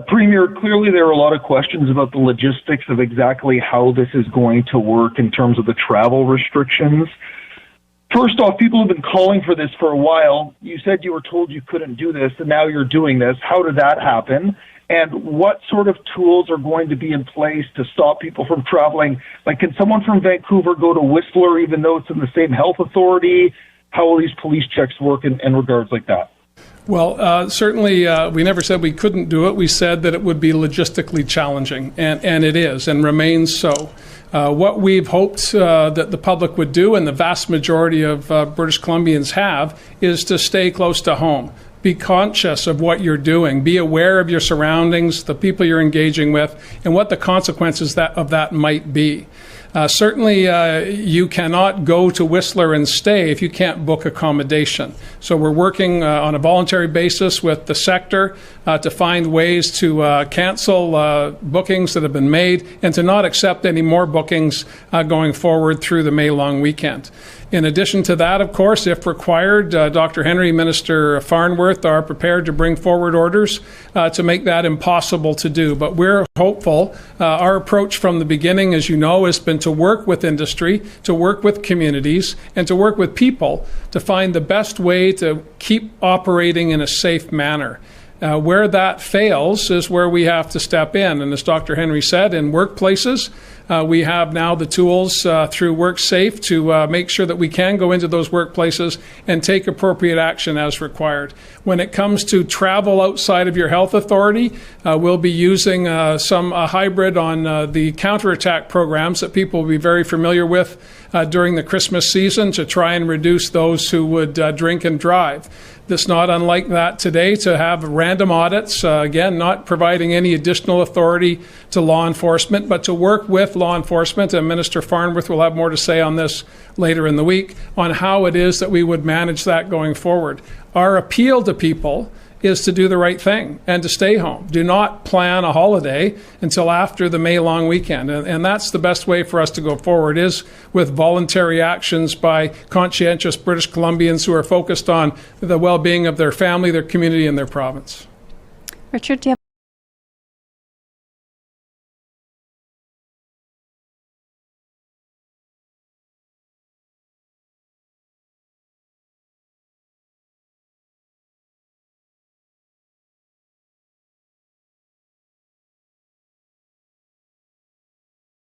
Premier, clearly there are a lot of questions about the logistics of exactly how this is going to work in terms of the travel restrictions. First off, people have been calling for this for a while. You said you were told you couldn't do this, and now you're doing this. How did that happen? And what sort of tools are going to be in place to stop people from traveling? Like, can someone from Vancouver go to Whistler even though it's in the same health authority? How will these police checks work in regards like that? Well, certainly we never said we couldn't do it. We said that it would be logistically challenging, and it is and remains so. What we've hoped that the public would do, and the vast majority of British Columbians have, is to stay close to home. Be conscious of what you're doing. Be aware of your surroundings, the people you're engaging with, and what the consequences of that might be. Certainly, you cannot go to Whistler and stay if you can't book accommodation. So we're working on a voluntary basis with the sector to find ways to cancel bookings that have been made and to not accept any more bookings going forward through the May long weekend. In addition to that, of course, if required, Dr. Henry, Minister Farnworth are prepared to bring forward orders to make that impossible to do. But we're hopeful. Our approach from the beginning, as you know, has been to work with industry, to work with communities, and to work with people to find the best way to keep operating in a safe manner. Where that fails is where we have to step in. And as Dr. Henry said, in workplaces, we have now the tools through WorkSafe to make sure that we can go into those workplaces and take appropriate action as required. When it comes to travel outside of your health authority, we'll be using some hybrid on the counterattack programs that people will be very familiar with during the Christmas season to try and reduce those who would drink and drive. It's not unlike that today to have random audits, again, not providing any additional authority to law enforcement, but to work with law enforcement, and Minister Farnworth will have more to say on this later in the week, on how it is that we would manage that going forward. Our appeal to people is to do the right thing and to stay home. Do not plan a holiday until after the May long weekend. And that's the best way for us to go forward, is with voluntary actions by conscientious British Columbians who are focused on the well-being of their family, their community, and their province. Richard, do you have